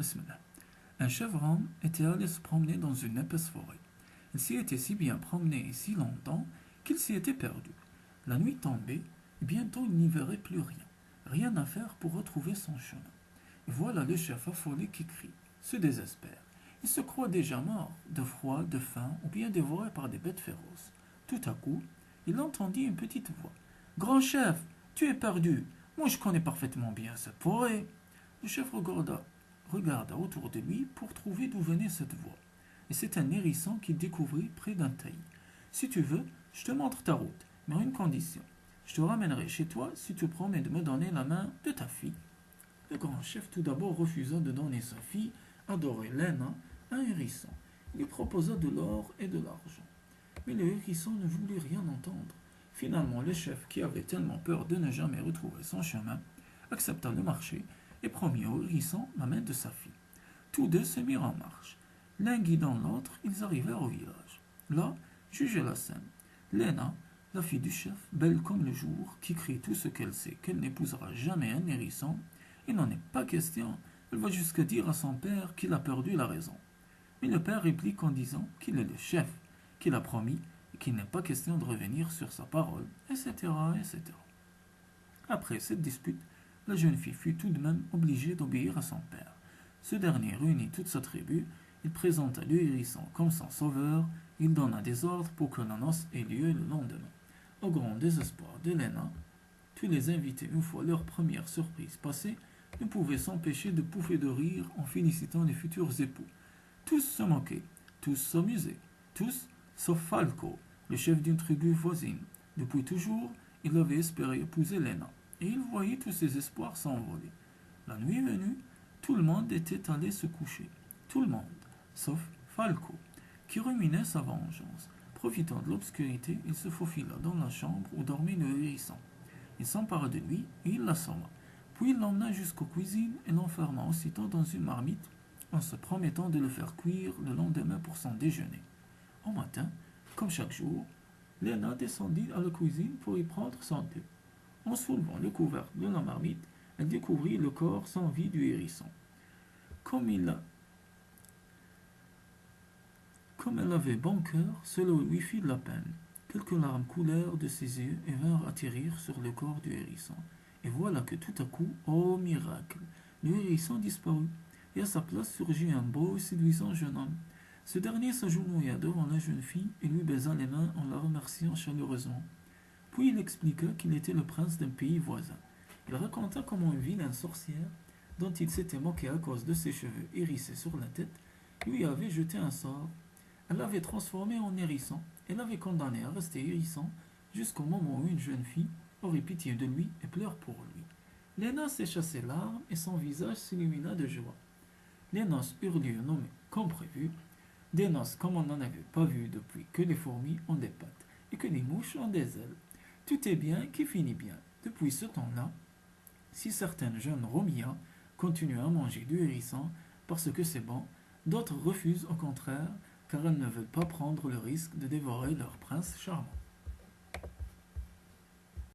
Bismillah. Un chevron était allé se promener dans une épaisse forêt. Il s'y était si bien promené et si longtemps qu'il s'y était perdu. La nuit tombait, et bientôt il n'y verrait plus rien. Rien à faire pour retrouver son chemin. Et voilà le chef affolé qui crie, se désespère. Il se croit déjà mort, de froid, de faim, ou bien dévoré par des bêtes féroces. Tout à coup, il entendit une petite voix. Grand chef, tu es perdu. Moi je connais parfaitement bien cette forêt. Le chef regarda autour de lui pour trouver d'où venait cette voix. Et c'est un hérisson qu'il découvrit près d'un taillis. Si tu veux, je te montre ta route, mais à une condition. Je te ramènerai chez toi si tu promets de me donner la main de ta fille. Le grand chef tout d'abord refusa de donner sa fille, adorée Lena, à un hérisson. Il lui proposa de l'or et de l'argent. Mais le hérisson ne voulut rien entendre. Finalement, le chef, qui avait tellement peur de ne jamais retrouver son chemin, accepta le marché et promit au hérisson la main de sa fille. Tous deux se mirent en marche. L'un guidant l'autre, ils arrivèrent au village. Là, jugez la scène. Lena, la fille du chef, belle comme le jour, qui crie tout ce qu'elle sait qu'elle n'épousera jamais un hérisson, il n'en est pas question. Elle va jusqu'à dire à son père qu'il a perdu la raison. Mais le père réplique en disant qu'il est le chef, qu'il a promis et qu'il n'est pas question de revenir sur sa parole, etc., etc. Après cette dispute, la jeune fille fut tout de même obligée d'obéir à son père. Ce dernier réunit toute sa tribu, il présenta le hérisson comme son sauveur, il donna des ordres pour que la noce ait lieu le lendemain. Au grand désespoir de Lena, tous les invités, une fois leur première surprise passée, ne pouvaient s'empêcher de pouffer de rire en félicitant les futurs époux. Tous se moquaient, tous s'amusaient, tous, sauf Falco, le chef d'une tribu voisine. Depuis toujours, il avait espéré épouser Lena, et il voyait tous ses espoirs s'envoler. La nuit venue, tout le monde était allé se coucher. Tout le monde, sauf Falco, qui ruminait sa vengeance. Profitant de l'obscurité, il se faufila dans la chambre où dormait le hérisson. Il s'empara de lui et il l'assomma. Puis il l'emmena jusqu'aux cuisines et l'enferma aussitôt dans une marmite en se promettant de le faire cuire le lendemain pour son déjeuner. Au matin, comme chaque jour, Lena descendit à la cuisine pour y prendre son thé. En soulevant le couvercle de la marmite, elle découvrit le corps sans vie du hérisson. Comme elle avait bon cœur, cela lui fit de la peine. Quelques larmes coulèrent de ses yeux et vinrent atterrir sur le corps du hérisson. Et voilà que tout à coup, ô miracle, le hérisson disparut, et à sa place surgit un beau et séduisant jeune homme. Ce dernier s'agenouilla devant la jeune fille et lui baisa les mains en la remerciant chaleureusement. Puis il expliqua qu'il était le prince d'un pays voisin. Il raconta comment une vilaine sorcière, dont il s'était moqué à cause de ses cheveux hérissés sur la tête, lui avait jeté un sort. Elle l'avait transformé en hérisson et l'avait condamné à rester hérisson jusqu'au moment où une jeune fille aurait pitié de lui et pleure pour lui. Lena sécha ses larmes et son visage s'illumina de joie. Les noces eurent lieu nommées comme prévu, des noces comme on n'en avait pas vu depuis que les fourmis ont des pattes et que les mouches ont des ailes. Tout est bien qui finit bien. Depuis ce temps-là, si certaines jeunes Romia continuent à manger du hérisson parce que c'est bon, d'autres refusent au contraire car elles ne veulent pas prendre le risque de dévorer leur prince charmant.